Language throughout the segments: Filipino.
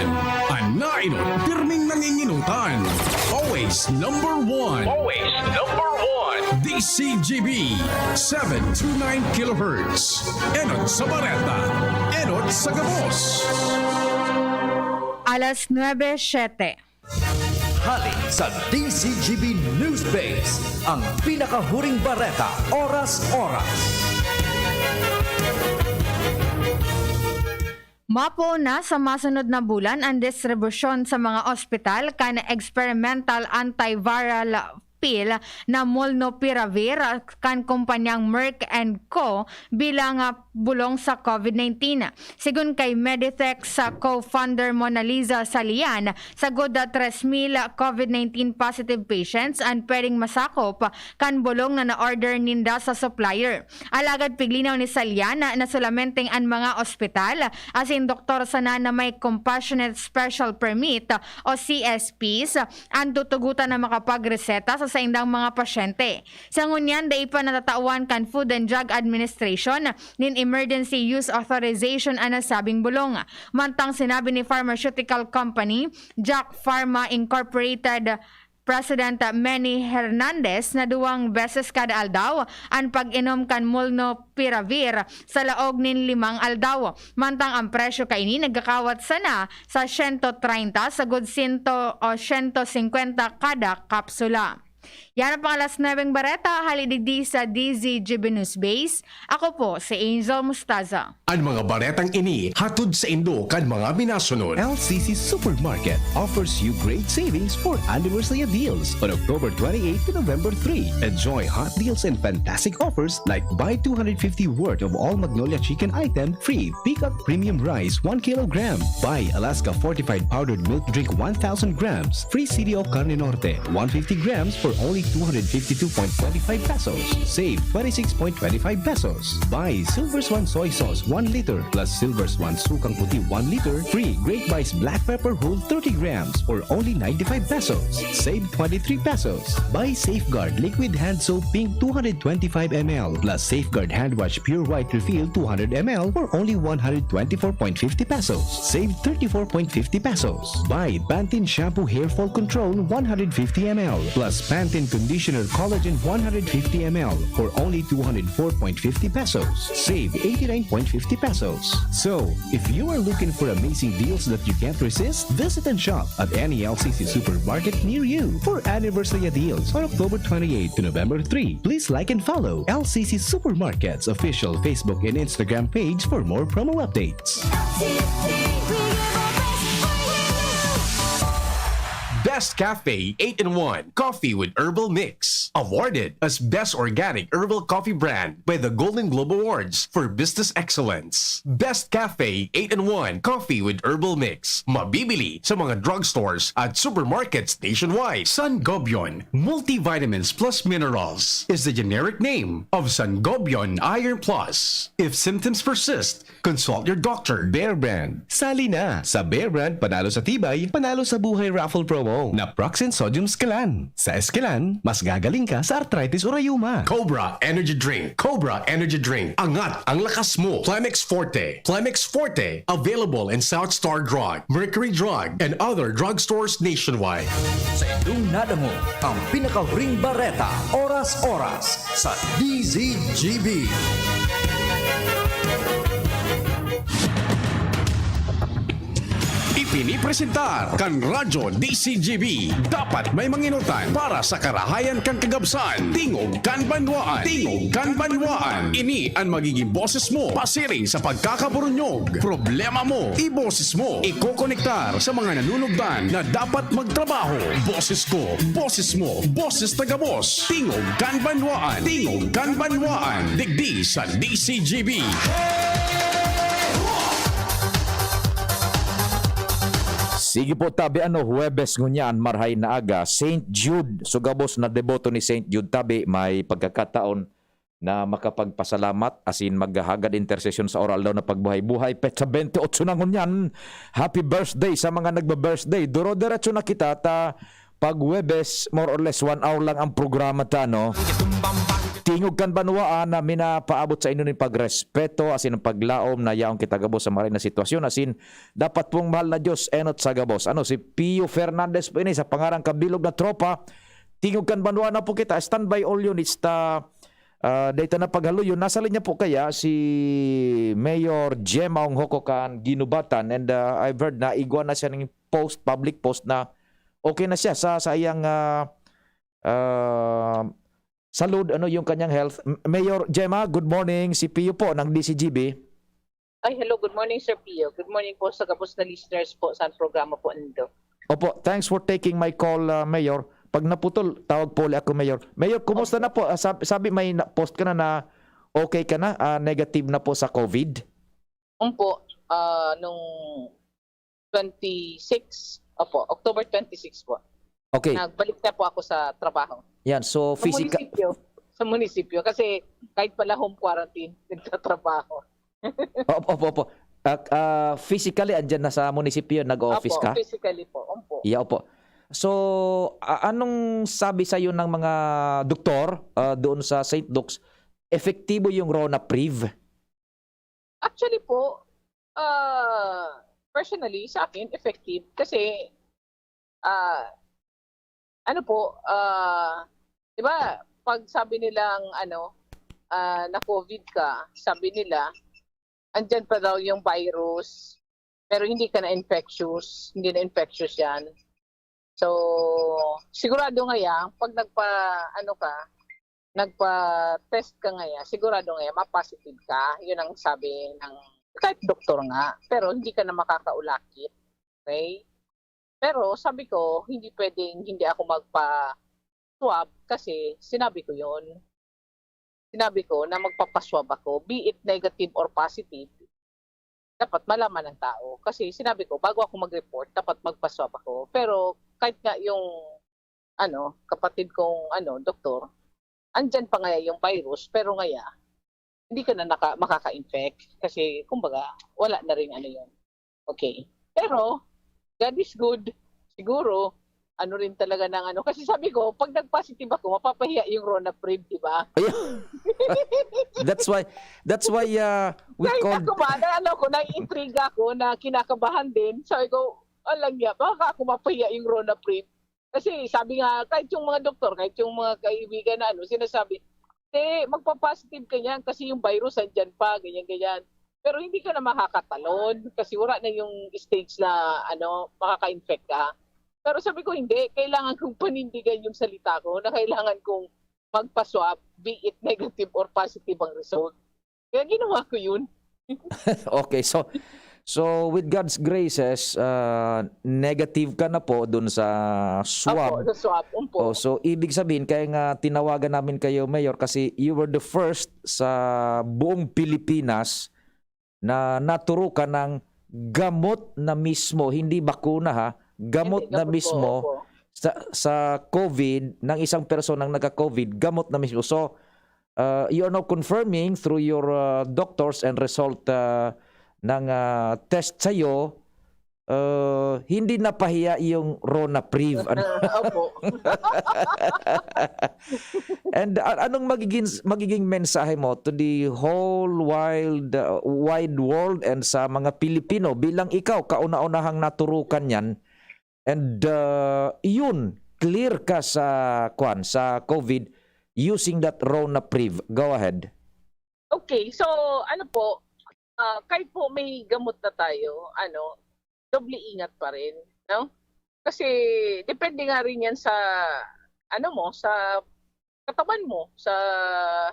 Kapulisan. Anainot, pirming nanginginutan. Always number one. Always number one. DCGB 729 kHz. Enot sa Bareta. Enot sa Gabos. Alas 9:07. Halik sa DCGB Newsbase, ang pinakahuring bareta, oras-oras. Mapo na sa masunod na bulan ang distribusyon sa mga ospital kan experimental antiviral pill na Molnupiravir kan kumpanyang Merck & Co. bilang bulong sa COVID-19. Sigun kay Meditech sa co-founder Mona Lisa Salian, sagod 3,000 COVID-19 positive patients ang pwedeng masakop kan bulong na na-order ninda sa supplier. Alagad piglinaw ni Salian na sulamenteng ang mga ospital asin doktor sana na may Compassionate Special Permit o CSPs ang tutugutan na makapagreseta sa indang mga pasyente. Sa ngunyan, day pa natatawan kan Food and Drug Administration nin Emergency Use Authorization ang nasabing bulong. Mantang sinabi ni Pharmaceutical Company, Jack Pharma Incorporated President Manny Hernandez na 2 beses kada aldaw ang pag-inom kan Molnupiravir sa laog nin 5 aldaw. Mantang ang presyo kaini nagkakawat sana sa 130 sagod 100 o 150 kada kapsula. Yan ang pang alas 9 bareta, halidigdi sa DZGB News Base. Ako po si Angel Mustaza. Ang mga baretang ini hatod sa Indo kan mga binasunod. LCC Supermarket offers you great savings for anniversary deals on October 28 to November 3. Enjoy hot deals and fantastic offers like buy 250 worth of all Magnolia chicken item free Peacock premium rice 1 kilogram. Buy Alaska fortified powdered milk drink 1,000 grams. Free CDO Carne Norte 150 grams for only 252.25 pesos. Save 26.25 pesos. Buy Silver Swan soy sauce 1 liter plus Silver Swan sukang puti 1 liter. Free Great Bites black pepper whole 30 grams for only 95 pesos. Save 23 pesos. Buy Safeguard liquid hand soap pink 225 ml plus Safeguard hand wash pure white refill 200 ml for only 124.50 pesos. Save 34.50 pesos. Buy Pantene shampoo hair fall control 150 ml plus Pantene conditioner collagen 150 ml for only 204.50 pesos. Save 89.50 pesos. So, if you are looking for amazing deals that you can't resist, visit and shop at any LCC supermarket near you for anniversary deals on October 28 to November 3. Please like and follow LCC Supermarket's official Facebook and Instagram page for more promo updates. Best Cafe 8-in-1 Coffee with Herbal Mix. Awarded as Best Organic Herbal Coffee Brand by the Golden Globe Awards for Business Excellence. Best Cafe 8-in-1 Coffee with Herbal Mix. Mabibili sa mga drugstores at supermarkets nationwide. Sangobion Multivitamins Plus Minerals is the generic name of Sangobion Iron Plus. If symptoms persist, consult your doctor. Bear Brand. Sali na! Sa Bear Brand, panalo sa tibay, panalo sa buhay raffle promo na Proxen Sodium Escalan. Sa Escalan, mas gagaling ka sa arthritis o rayuma. Cobra Energy Drink. Cobra Energy Drink. Angat ang lakas mo. Plemex Forte. Plemex Forte. Available in South Star Drug, Mercury Drug, and other drugstores nationwide. Sa inyong nadamo, ang pinakahuring bareta, oras-oras sa DZGB. Pinipresentar kan Radyo DCGB. Dapat may manginutan para sa karahayan kan kagabsan. Tingog kan banwaan. Tingog kan banwaan. Ini ang magiging boses mo pasiring sa pagkakaburunyog. Problema mo, iboses mo. Ikokonektar sa mga nanunugdan na dapat magtrabaho. Boses ko, boses mo, boses tagabos. Tingog kan banwaan. Tingog kan banwaan. Digdi sa DCGB. Sige po tabi Huwebes ngunyan marhay na aga St. Jude sugabos na deboto ni St. Jude tabi may pagkakataon na makapagpasalamat asin maghahagad intercession sa oral daw na pagbuhay-buhay petsa 28 na ngunyan. Happy birthday sa mga nagba-birthday. Duro diretso na kita ta pag Huwebes more or less 1 hour lang ang programa ta no. tingog kan banwaan na minapaabot sa inyo ni pagrespeto asin ang paglaom na yaong kitagabos sa maray na sitwasyon asin dapat pong mahal na Diyos enot sa gabos. Ano si Pio Fernandez po ini sa pangarang kabilog na tropa. Tingog kan banwaan na po kita. Standby all units ta data na paghaluyon. Nasa linya po kaya si Mayor Gemma Hokokan Ginubatan and I've heard na igwa na siya ng public post na okay na siya sa iyang salud yung kanyang health. Mayor Gemma, good morning. Si Pio po ng DCGB. Ay, hello. Good morning, Sir Pio. Good morning po sa kapos na listeners po sa programa po nito. Opo, thanks for taking my call, Mayor. Pag naputol, tawag po ulit ako, Mayor. Mayor, kumusta na po? Sabi may post ka na okay ka na, negative na po sa COVID? Po, nung 26, October 26 po. Okay. Nagbalik na po ako sa trabaho. Yan, so Sa munisipyo. Kasi kahit pala home quarantine, nagtatrabaho. Opo. Physically, andyan na sa munisipyo, nag-office ka? Physically po. Yeah, opo. So, anong sabi sa iyo ng mga doktor doon sa St. Luke's? Epektibo yung Ronapriv? Actually po, personally, sa akin, effective. Kasi, di ba, pag sabi nilang, na COVID ka, sabi nila, andyan pa daw yung virus, pero hindi ka na-infectious, hindi na-infectious yan. So, sigurado ngayon, pag nagpa-test ka ngayon, sigurado ngayon, ma-positive ka. Yun ang sabi ng kahit doktor nga. Pero hindi ka na makakaulakit. Okay? Pero sabi ko, hindi pwedeng hindi ako magpa-swab kasi sinabi ko yun. Sinabi ko na magpapaswab ako, be it negative or positive, dapat malaman ng tao. Kasi sinabi ko, bago ako mag-report, dapat magpaswab ako. Pero kahit nga yung kapatid kong doktor, andyan pa nga yung virus, pero ngaya, hindi ka na makaka-infect. Kasi, kumbaga, wala na rin yun. Okay. Pero, God is good. Siguro, rin talaga ng Kasi sabi ko, pag nag-positive ako, mapapahiya yung Ronapriv, di ba? That's why we kahit called... ako ba, naiintriga ko, na kinakabahan din. Sabi ko, alam niya, baka ako mapahiya yung Ronapriv. Kasi sabi nga, kahit yung mga doktor, kahit yung mga kaibigan na sinasabi, magpa-positive ka niyan kasi yung virus andyan pa, ganyan-ganyan. Pero hindi ka na makakatalon kasi wala na yung stage na makaka-infect ka. Pero sabi ko, hindi. Kailangan kong panindigan yung salita ko na kailangan kong magpa-swab, be it negative or positive ang result. Kaya ginawa ko yun. Okay, so with God's graces, negative ka na po dun sa swab. Sa swab. So ibig sabihin, kaya nga tinawagan namin kayo, Mayor, kasi you were the first sa buong Pilipinas na naturo ka ng gamot na mismo, hindi bakuna ha, gamot na mismo sa COVID ng isang personang nagka-COVID, gamot na mismo. So you are now confirming through your doctors and result ng test sa'yo, hindi napahiya yung Ronapriv. Opo. And anong magiging mensahe mo to the whole wide world and sa mga Pilipino bilang ikaw kauna-unahang naturukan yan and yun clear ka sa COVID using that Ronapriv. Go ahead. Okay, so kahit po may gamot na tayo, doble ingat pa rin, no? Kasi depende nga rin yan sa sa katawan mo, sa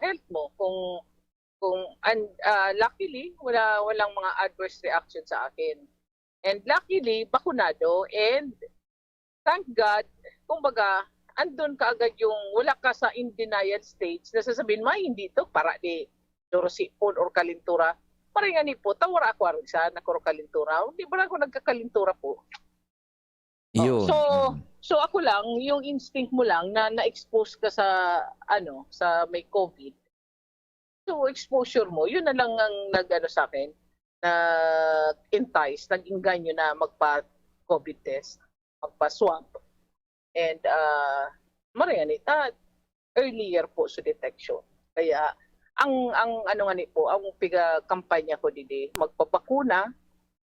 health mo. Luckily walang mga adverse reaction sa akin. And luckily bakunado and thank God, kumbaga andun ka agad yung wala ka sa in denial stage na sasabihin, hindi to para di dorosipon or kalintura. Parang nga po, tawara ako sa kalintura. Hindi ba ako nagkakalintura po? So ako lang, yung instinct mo lang na na-expose ka sa may COVID. So exposure mo, yun na lang ang sa akin, nag-entice, nag-inganyo na magpa-COVID test, magpa-swab. And earlier po sa detection. Kaya ang ano nga ni po, ang piga kampanya ko didi magpapakuna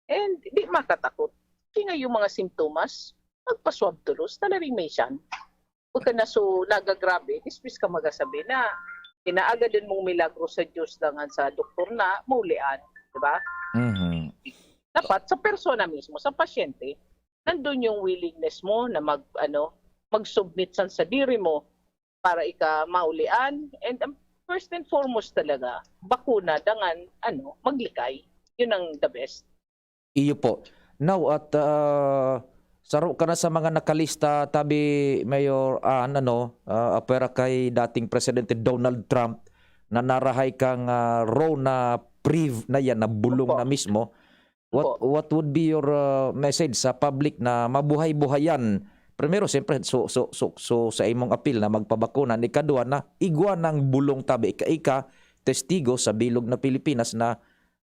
and di makatakot. Kaya yung mga simptomas, magpa-swab tulos, talaring may siyan. Huwag ka na so nagagrabe, dispis ka magasabi na kinaaga din mong milagro sa Diyos dangan sa doktor na maulian, di ba? Mhm. Dapat sa persona mismo, sa pasyente, nandun yung willingness mo na mag-submit sa diri mo para ika maulian. And first and foremost talaga, bakuna dangan maglikay. Yun ang the best. Iyo po. Now at saro ka na sa mga nakalista tabi Mayor apera kay dating presidente Donald Trump na narahay kang Rona Priv na yan na bulong Opo. na mismo. Opo. What would be your message sa public na mabuhay-buhayan? Primero, siyempre, so sa imong appeal na magpabakuna. Ikadua na igwa ng bulong tabi. Ika testigo sa bilog na Pilipinas na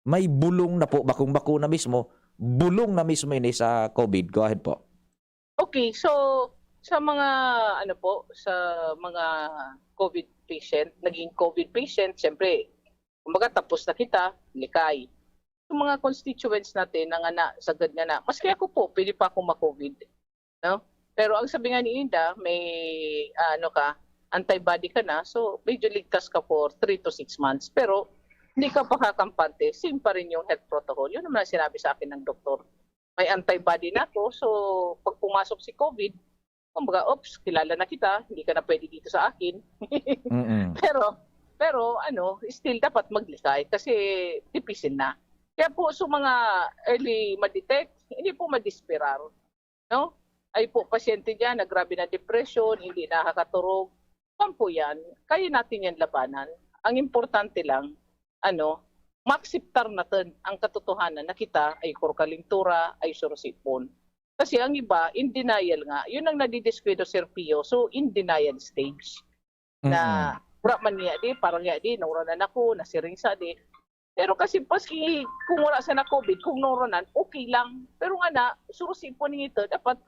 may bulong na po, bakong-bakuna mismo, bulong na mismo ini sa COVID. Go ahead po. Okay, so sa mga sa mga COVID patient, naging COVID patient, siyempre, kumbaga tapos na kita, likay. Yung mga constituents natin na sagad nga na, maski ako po, pwede pa akong ma-COVID. No? Pero ang sabi nga ni Inda, may antibody ka na, so medyo ligtas ka for 3 to 6 months. Pero hindi ka pa kakampante, same pa rin yung health protocol. Yun naman ang sinabi sa akin ng doktor. May antibody na ako, so pag pumasok si COVID, kumbaga, oops, kilala na kita, hindi ka na pwede dito sa akin. Mm-mm. Pero still dapat maglikay kasi tipisin na. Kaya po sa mga early ma-detect, hindi po madisperar. No? Ay po pasyente dyan na grabe na depression, hindi nakakaturog. Kung po yan, kaya natin yan labanan. Ang importante lang, maksiptar natin ang katotohanan na kita ay kurkalintura, ay surusipon. Kasi ang iba, in denial nga, yun ang nadidiskwento Sir Pio, so in denial stage. Na, wala man niya di, parang niya di, nauranan ako, nasiring sa di. Pero kasi paski, kung wala sa na COVID, kung nauranan, okay lang. Pero nga na, surusipon nito, dapat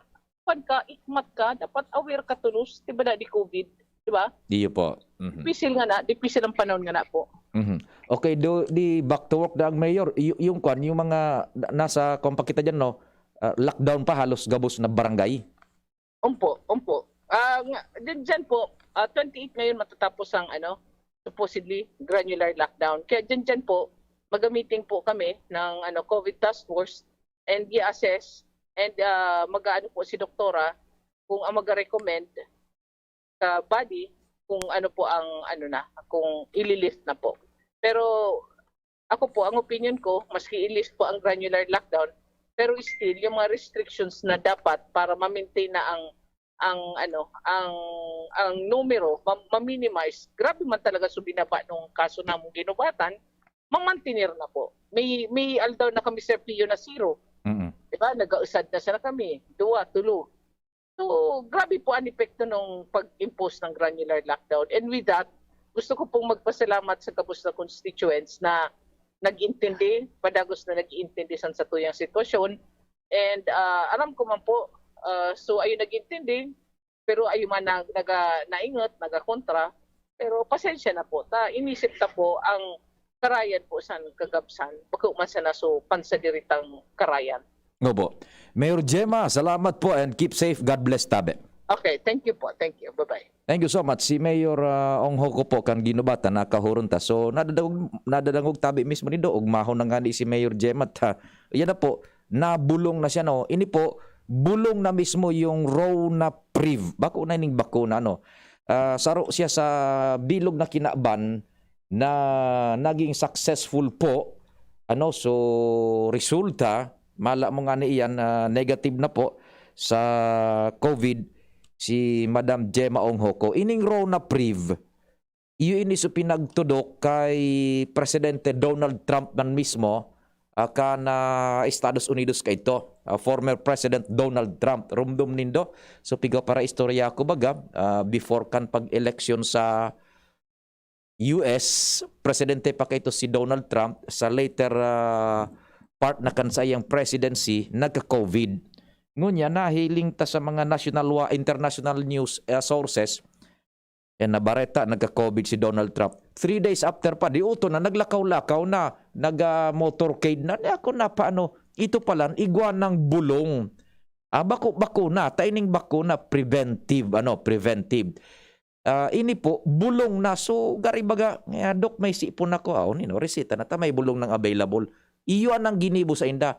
ikmat ka, dapat aware ka tulos, diba na di COVID, diba? Diyo po. Mhm. Dipisil ang panahon nga na po. Mhm. Okay, di back to work daang Mayor, yung mga nasa kompakita dyan, no? Lockdown pa halos gabos na barangay. Umpo. Dyan po, 28 ngayon matatapos ang supposedly granular lockdown. Kaya dyan po, magamitin po kami ng COVID task force and i-assess and po si doktora kung ang mag-recommend sa body kung po ang kung ililift na po. Pero ako po, ang opinion ko, maski i-lift po ang granular lockdown, pero still yung mga restrictions na dapat para ma-maintain na ang numero, ma-minimize. Grabe man talaga binaba nung kaso namong ginubatan, mamantinir na po. May aldaw na kami Sir Pio na 0. Mhm. Diba? Nag-ausad na sana kami. 2, 3. So, grabe po ang epekto nung pag-impose ng granular lockdown. And with that, gusto ko pong magpasalamat sa kabus na constituents na nag-intindi, padagos na nag-intindi sa tuyang sitwasyon. And alam ko man po, so ayun nag-intindi, pero ayun man naingot, nagakontra. Pero pasensya na po. Inisip na po ang karayan po sa kagabsan. Baka man sa naso pansadiritang karayan. Opo. Mayor Gemma, salamat po and keep safe. God bless tabi. Okay, thank you po. Thank you. Bye-bye. Thank you so much. Si Mayor Ongho ko po kan ginubata nakahurun ta. So nadadangog tabi mismo ni do mahon na nga ni si Mayor Gemma ta. Yan na po, nabulong na siya no. Ini po bulong na mismo yung Rona Priv. Bakuna ning bakuna no. Saro siya sa bilog na kinaban na naging successful po. So resulta mala mo nga niyan negative na po sa COVID si Madam Gemma Ongho ko. Ining Rona Priv, iyo ini so pinagtudok kay Presidente Donald Trump man mismo na Estados Unidos kay ito. Former President Donald Trump. Rumdum nindo. So piga para istorya ko baga, before kan pag-election sa US, Presidente pa kay ito si Donald Trump. Sa later part na kansayang presidency, nagka-COVID. Ngunya nahiling ta sa mga international news sources nabareta nagka-COVID si Donald Trump 3 days after pa, di uto na, naglakaw-lakaw na, nag-motorcade na, ako na paano, ito pala, iguanang bulong. Bakuna, taining bakuna, preventive. Ini po, bulong na. So, garibaga, Dok, may sipon ako. Resita na ta, may bulong ng available. Iyon ang ginibo sa inda.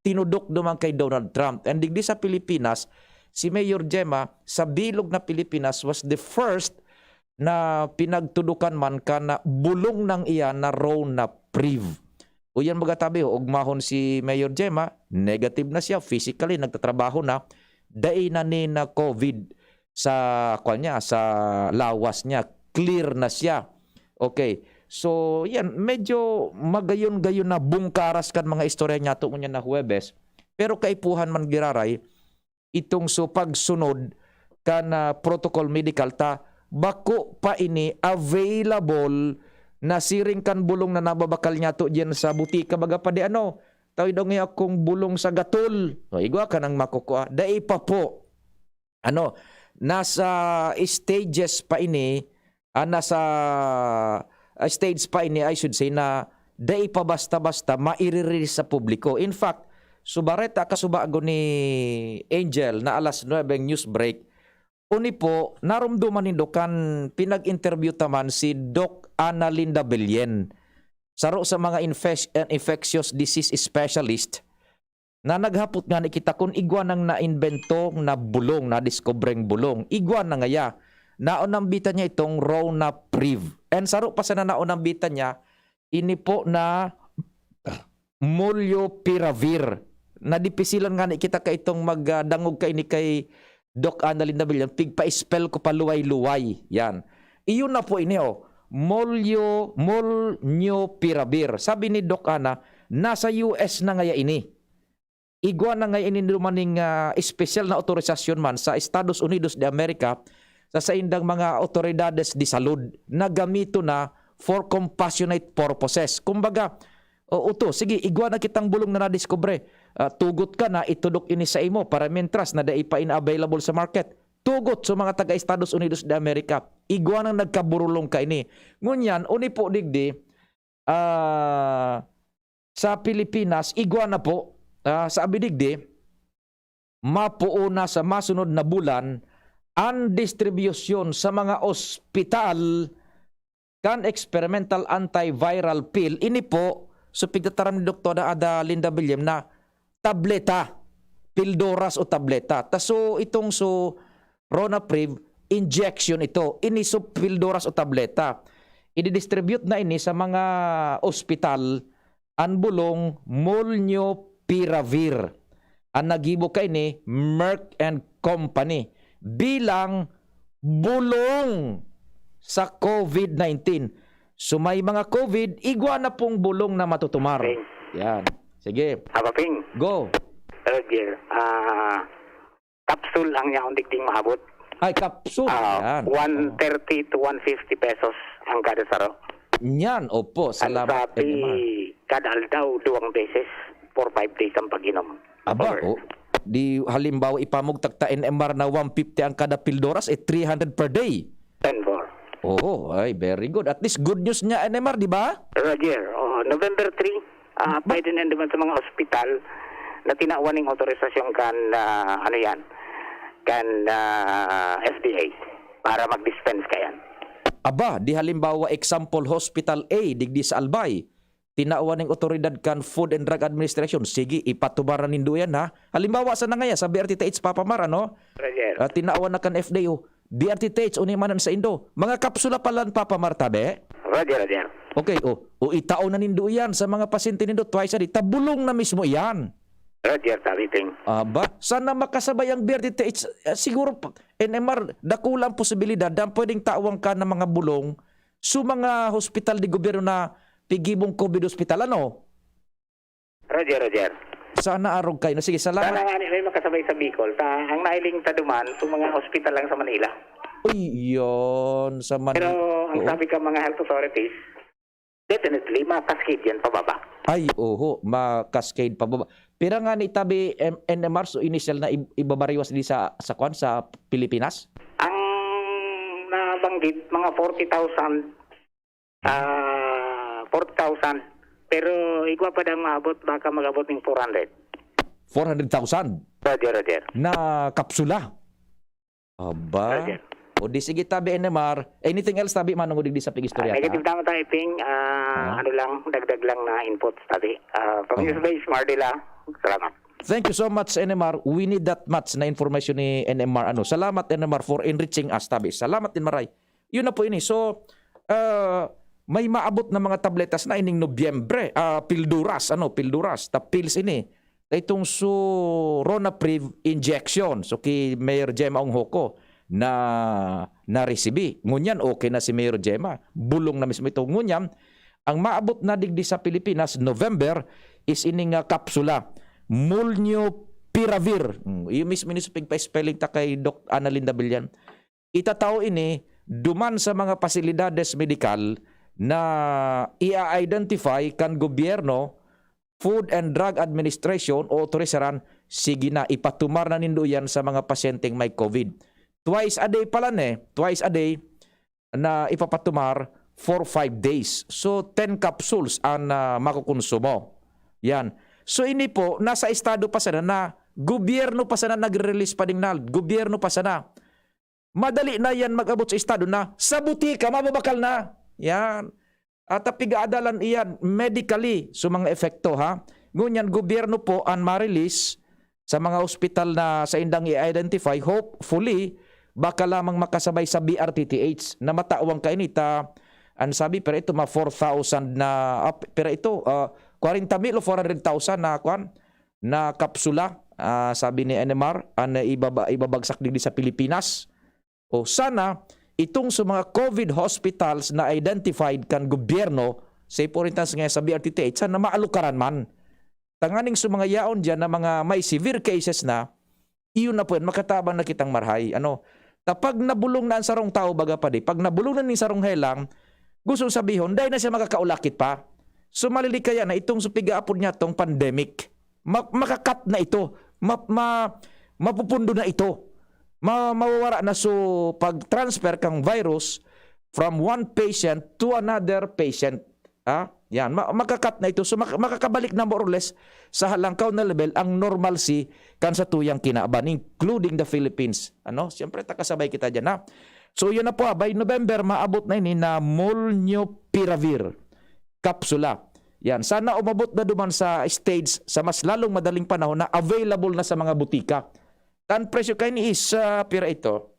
Tinudok naman kay Donald Trump. And digdi sa Pilipinas, si Mayor Gemma, sa bilog na Pilipinas, was the first na pinagtudukan man ka na bulong ng iyan na raw na priv. O yan magatabi, ugmahon si Mayor Gemma, negative na siya, physically, nagtatrabaho na, dai na ni na COVID sa lawas niya, clear na siya. Okay, so yan, medyo magayon-gayon na bungkaras kan mga istorya niya ito na Huwebes, pero kaipuhan man giraray, itong pagsunod kan protocol medical ta, bako pa ini available na siring kan bulong na nababakal niya to dyan sa butika baga pa di tawid daw ngayon akong bulong sa gatol. Igwa ka nang makukuha. Dai pa po. Nasa stages pa ini, stage pa ini, I should say, na dai pa basta-basta mairirilis sa publiko. In fact, subareta kasubago ni Angel na alas 9 news break, uni po, narumduman nindo kan pinag-interview taman si Doc Ana Linda Belien. Saro sa mga infectious disease specialist na naghapot nga kita kung igwa nang na-invento na bulong, na discovereng bulong. Igwa na ngaya. Naunambitan niya itong raw na priv. And saro pa sa naunambitan niya, ini po na molnupiravir. Nadipisilan nga ni kita ka itong magdangog ka ini kay Doc Ana Linda Belien, pigpa-spell ko pa luway-luway. Yan. Iyon na po ini molnupiravir. Sabi ni Doc Ana, nasa US na ngaya ini. Igwa na ngaya ini dumaning special na otorisasyon man sa Estados Unidos de America sa indang mga otoridades di salud na gamito na for compassionate purposes. Kumbaga, sige, igwa na kitang bulong na nadiskubre. Tugot ka na, itudok ini sa imo para mentras na dai pa in-available sa market. Tugot sa mga taga Estados Unidos de America. Igwa nang nagkaburulong ka ini. Ngunyan, uni po digdi, sa Pilipinas, igwa na po, sa abidigdi, mapuuna sa masunod na bulan ang distribusyon sa mga ospital kan experimental antiviral pill. Ini po, so pigtataram ni Dr. Ada Linda Belien na tableta, pildoras o tableta. So itong Ronapriv, injection ito. Ini pildoras o tableta. I-distribute na ini sa mga ospital ang bulong molnupiravir. Ang nagibo ka ini, Merck and Company. Bilang bulong sa COVID-19. So may mga COVID, igwa na pong bulong na matutumar. Yan. Sige. Abaping. Go. Roger. Capsule ang yaong digding maabot. Ay, capsule. Yan. 130 to 150 pesos ang kada saro. Yan. Opo. Salamat. Sabi, kada aldaw 2 beses for 5 days ang pag-inom. Aba, di halimbawa ipamog tagta NMR na 150 ang kada pildoras, 300 per day. 10 for. Ay, very good. At least good news niya NMR, di ba? Roger. November 3, pwede na naman sa mga ospital na tinawan ng autorisasyon kan FDA para mag-dispense ka yan. Aba, di halimbawa example Hospital A digdi sa Albay, tinawan ng otoridad kan Food and Drug Administration. Sige, ipatubaran nindo yan ha. Halimbawa sa nangaya sa BRTTH Papamar, Roger. Tinawan na kan FDO. BRTTH unimanan sa Indo. Mga kapsula palan Papamar tabe. Roger. Okay, itao na nindo yan sa mga pasyente nindo twice a day. Tabulong na mismo yan. Roger, sabiting. Aba, sana makasabay ang BRTTH. Siguro, NMR, dakulang posibilidad na pwedeng tawang ka ng mga bulong sa mga hospital di gobyerno na pigibong COVID hospital, Roger. Sana arog kayo. Sige, salamat. Sana nga may makasabay sa Bicol. Ang nailing taduman sa mga hospital lang sa Manila. Uy, yun. Sa Pero ang sabi ka mga health authorities, definitely makaskade yan pababa. Ay, makaskade pababa. Pero nga ni tabi NMR, so initial na ibabariwas din sa Pilipinas? Ang nabanggit, mga 40,000 4,000. Pero igwa pa dang maabot, baka magabot ng 400. 400,000 Roger. na kapsula. Aba. Roger. O di sige tabi NMR. Anything else tabi manong di sa pigistorya Negative ta? naman tayo, Ping. Ano lang, dagdag lang na inputs tadi. From News Base, Mardila. Salamat. Thank you so much NMR. We need that much na information ni NMR. Salamat NMR for enriching us tabi. Salamat din Maray. Yun na po ini. So may maabot na mga tabletas na ining Nobyembre. Pilduras, pilduras. Ta pills ini. Itong su Ronapriv injection. So kay Mayor Gemma Onghoko na resibi. Ngunyan okay na si Mayor Gemma. Bulong na mismo ito. Ngunyan, ang maabot na digdi sa Pilipinas November is ining kapsula Molnupiravir. Yung mismo ni spelling ta kay Doc Analinda Bilyan. Itatao ini duman sa mga pasilidades medikal na i-identify kan gobyerno, Food and Drug Administration o autorisaran, sige na ipatumar na nindo yan sa mga pasyenteng may COVID. Twice a day pala twice a day na ipapatumar for 5 days. So 10 capsules ang makukonsumo. Yan. So ini po, nasa estado pa sana na gobyerno pa sana nagre-release pa ding gobyerno pa sana. Madali na yan mag-abot sa estado na sa butika, mababakal na. Yan. At pigaadalan iyan medically so mga efekto ha. Ngunyan gobyerno po ang ma-release sa mga ospital na sa indang i-identify, hopefully baka lamang makasabay sa BRTTH na matawang kainita. Ang sabi pero ito 4,000 na pero ito 40,000 o 400,000 na kapsula sabi ni NMR ang ibabagsak din sa Pilipinas. O sana itong sa mga COVID hospitals na identified kan gobyerno, say for instance nga sa BRTTH, sana maalukaran man. Tanganing sa mga yaon dyan na mga may severe cases na, iyon na po yan, makatabang na kitang marhay. Tapag nabulong na ang sarong tao baga pa di, pag nabulong na ni sarong helang, gusto sabihon, dahil na siya makakaulakit pa. So malilikaya na itong supigaapon niya itong pandemic. Makakat na ito. Mapupundo na ito. Mawawara na so pag-transfer kang virus from one patient to another patient. Yan, makakat na ito. So makakabalik na more or less sa halangkaw na level ang normalcy kan sa tuyang kinaaban, including the Philippines. Siyempre takasabay kita dyan ha. So yun na po by November maabot na ini na Molnupiravir kapsula. Yan, sana umabot na duman sa stage sa mas lalong madaling panahon na available na sa mga butika. Tan presyo kayo ni is pira ito.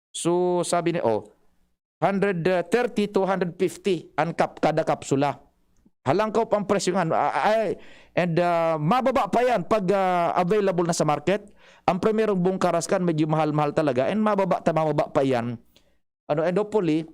So sabi ni 130 to 150 ang kada kapsula. Halangkaw pang presyo nga. And mababa pa yan pag available na sa market. Ang primerong bungkaras kan medyo mahal-mahal talaga. And mababa pa yan. And hopefully,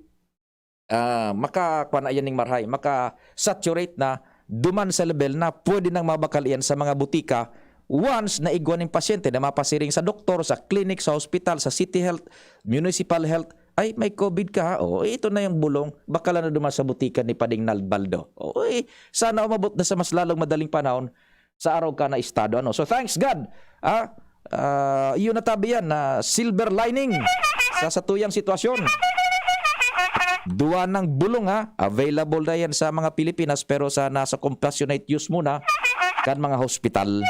maka-saturate na duman sa level na pwede nang mabakal yan sa mga butika once na igwan ng pasyente na mapasiring sa doktor, sa clinic, sa hospital, sa city health, municipal health, ay may COVID ka, ito na yung bulong, bakala na duman sa butika ni Pading Nalbaldo. Sana umabot na sa mas lalong madaling panahon sa araw ka na estado. So thanks God. Yun natabi yan na silver lining sa tuyang sitwasyon. Duwa ng bulong available na yan sa mga Pilipinas pero sa nasa compassionate use muna kan mga hospital.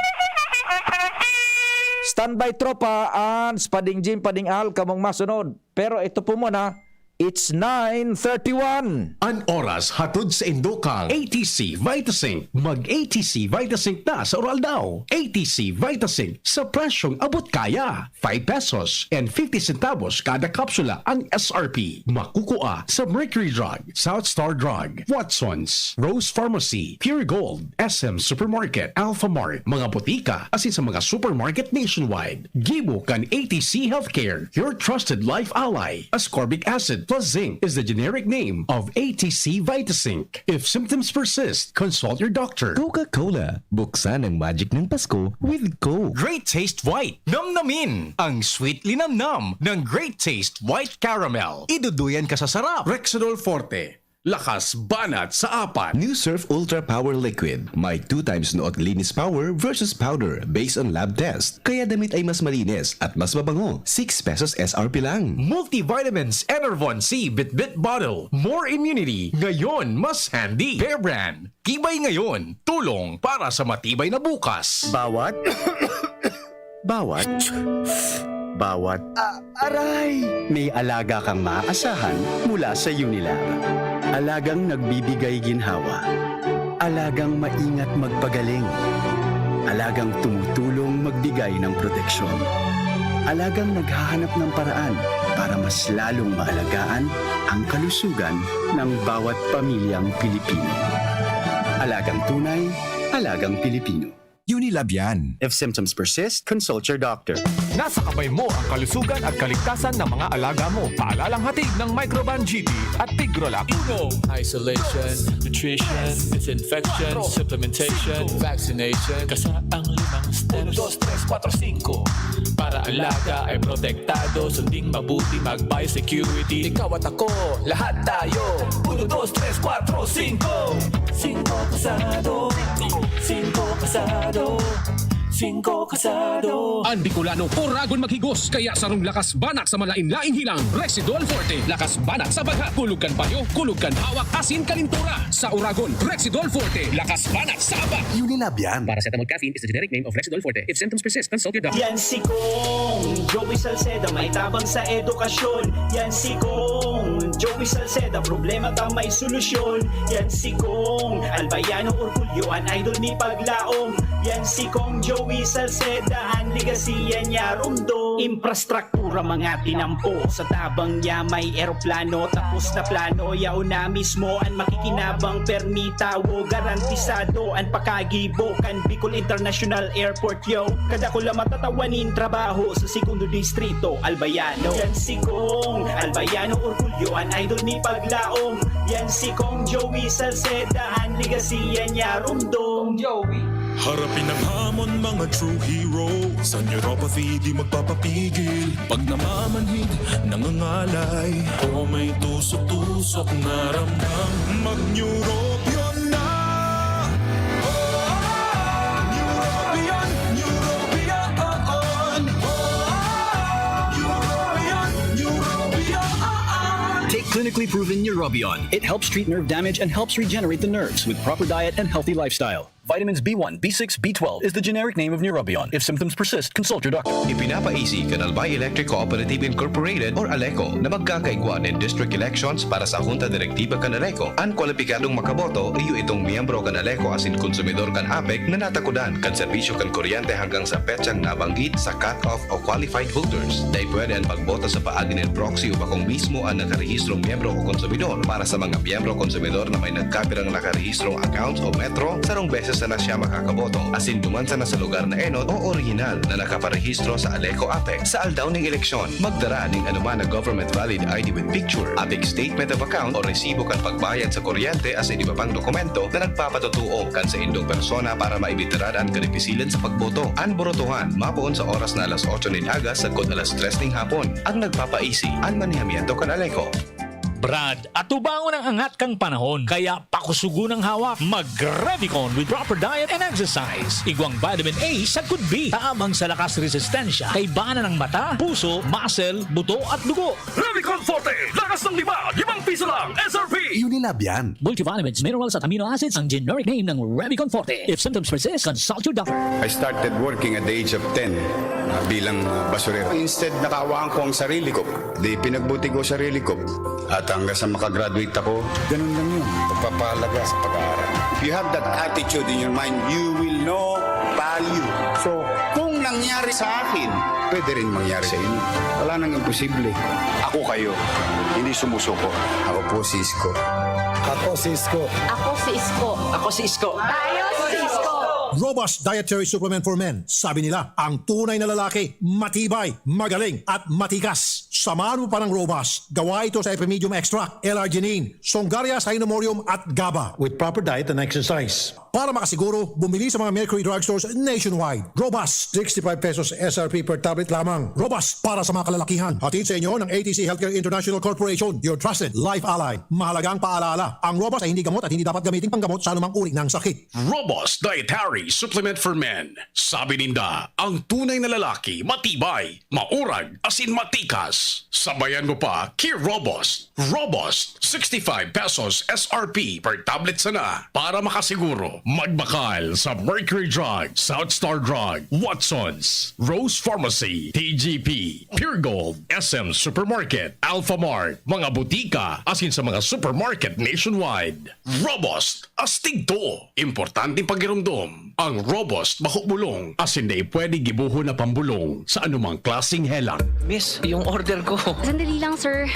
Standby tropa and Pading Jim, Pading Al, kamong masunod. Pero ito po muna, it's 9:31. An oras hatod sa Indokang ATC Vitasync. Mag-ATC Vitasync na sa oral daw. ATC Vitasync sa presyong abot kaya. 5 pesos and 50 centavos kada kapsula ang SRP. Makukuha sa Mercury Drug, South Star Drug, Watsons, Rose Pharmacy, Pure Gold, SM Supermarket, Alpha Mart, mga butika, asin sa mga supermarket nationwide. Gibo kan ATC Healthcare, your trusted life ally. Ascorbic acid plus zinc is the generic name of ATC Vitasync. If symptoms persist, consult your doctor. Coca-Cola. Buksan ang magic ng Pasko with Coke. Great Taste White. Namnamin ang sweetly namnam ng Great Taste White Caramel. Iduduyan ka sa sarap. Rexidol Forte. Lakas banat sa apat. New Surf Ultra Power Liquid. May 2 times noot linis power versus powder based on lab test. Kaya damit ay mas malinis at mas mabango. 6 pesos SRP lang. Multivitamins Enervon C Bit Bottle. More immunity. Ngayon, mas handy. Bear Brand. Tibay ngayon. Tulong para sa matibay na bukas. Bawat aray! May alaga kang maaasahan mula sa Unilab. Alagang nagbibigay ginhawa. Alagang maingat magpagaling. Alagang tumutulong magbigay ng proteksyon. Alagang naghahanap ng paraan para mas lalong maalagaan ang kalusugan ng bawat pamilyang Pilipino. Alagang tunay, alagang Pilipino. Unilab yan. If symptoms persist, consult your doctor. Nasa kamay mo ang kalusugan at kaligtasan ng mga alaga mo. Paalalang hatid ng Microban GT at Tigrolab. Isolation, nutrition, disinfection, supplementation, vaccination. Kasa ang 5 steps. 1, 2, 3, 4, 5. Para alaga ay protektado. Sunding mabuti mag-biosecurity. Ikaw at ako, lahat tayo. 1, 2, 3, 4, 5. 5 kasado. 5 kasado. 5 kasado. Ang Bicolano Oragon maghigos kaya sarong lakas banat sa malain-laing hilang. Rexidol Forte, lakas banat sa baga. Kulugan payo, kulugan hawak, asin kalintura. Sa Oragon, Rexidol Forte, lakas banat sa abak. Unilab yan. Paracetamol caffeine is the generic name of Rexidol Forte. If symptoms persist, consult your doctor. Yan si Kong Joey Salceda, may tabang sa edukasyon. Yan si Kong Joey Salceda, problema ka may solusyon. Yan si Kong Albayano Orgulyo, an idol ni Paglaong. Yan si Kong Joey Salceda, ang ligasiya niya rumdo. Infrastruktura mga tinampo, sa tabang niya may eroplano. Tapos na plano, yaw na mismo ang makikinabang permitawo. Garantisado ang pakagibo kan Bicol International Airport yo. Kada ko lang matatawanin trabaho sa segundo distrito Albayano. Yan si Kong Albayano Orgulyo, an idol ni Paglaong. Yan si Kong Joey Salceda, ang ligasiya niya rumdo. Joey Harapin ang hamon mga true hero. Sa neuropathy di magpapapigil. Pag namamanhid, nangangalay. O may tusok-tusok na ramdam. Mag-neurobion na. Neurobion, Neurobion. Take clinically proven Neurobion. It helps treat nerve damage and helps regenerate the nerves with proper diet and healthy lifestyle. Vitamins B1, B6, B12 is the generic name of Neurobion. If symptoms persist, consult your doctor. Ipinapaisi ka ng Albay Electric Cooperative Incorporated or ALECO na magkakaigwan in district elections para sa Junta Direktiba kan ALECO. Ang kwalipikadong makaboto iyo itong miyembro kan ALECO asin konsumidor kan APEC na natakudan kan serbisyo kan kuryente hanggang sa petsang nabanggit sa cut-off o qualified holders. Dahil pwede ang pagboto sa paagi ng proxy o bakong mismo ang nakarehistrong miyembro o konsumidor para sa mga miyembro konsumidor na may nagkapirang nakarehistrong accounts o metro sarong beses na siya makakaboto asin dumansa na sa lugar na enot o original na nakaparehistro sa ALECO APEC sa aldaw ng eleksyon. Magdara ng anuman na government valid ID with picture, APEC statement of account o resibo kan pagbayad sa kuryente asin iba pang dokumento na nagpapatutuo kan sa indong persona para maibitaran ang karepisilan sa pagboto. Ang borotohan mapoon sa oras na alas 8 ng agas sagkod alas 3 ng hapon. Ang nagpapaisi ang manihamiento kan ALECO. Brad, atubangon ang angat kang panahon. Kaya pakusugo ng hawak. Mag-Revicon with proper diet and exercise. Igwang vitamin A sa could be. Taamang sa lakas resistensya. Kay bana ng mata, puso, muscle, buto at dugo. Revicon Forte, lakas ng 5 piso lang, SRP. Unilab yan. Multivitamins, minerals at amino acids ang generic name ng Revicon Forte. If symptoms persist, consult your doctor. I started working at the age of 10 bilang basurero. Instead, nakawaan ko ang sarili ko. Di pinagbuti ko sarili ko. At hanggang sa makagraduate ako, ganun lang yun. Pagpapahalaga sa pag-aaral. If you have that attitude in your mind, you will know value. So, kung nangyari sa akin, pwede rin mangyari sa inyo. Wala nang imposible. Ako kayo, hindi sumusuko. Ako po si Isko. Ako si Isko. Ako si Isko. Ako si Isko. Tayo si Isko. Robust Dietary Supplement for Men. Sabi nila, ang tunay na lalaki, matibay, magaling at matikas. Samahan mo pa ng Robust. Gawa ito sa Epimedium Extract, L-arginine, Songaria Cynomorium at GABA with proper diet and exercise. Para makasiguro, bumili sa mga Mercury Drugstores nationwide. Robust, 65 pesos SRP per tablet lamang. Robust para sa mga kalalakihan. Hatid sa inyo ng ATC Healthcare International Corporation, your trusted life ally. Mahalagang paalala, ang Robust ay hindi gamot at hindi dapat gamitin panggamot sa anumang uri ng sakit. Robust Dietary Supplement for Men. Sabi ninda, ang tunay na lalaki, matibay, maurag, asin matikas. Sabayan mo pa, Key Robust. Robust, 65 pesos SRP per tablet sana. Para makasiguro, magbakal sa Mercury Drug, South Star Drug, Watsons, Rose Pharmacy, TGP, Pure Gold, SM Supermarket, Alpha Mart, mga butika, asin sa mga supermarket nationwide. Robust, astig to. Importanteng pagirumdom. Ang Robust mahubulong, asin na pwede gibuho na pambulong sa anumang klaseng helang. Miss, yung order ko. Sandali lang, sir.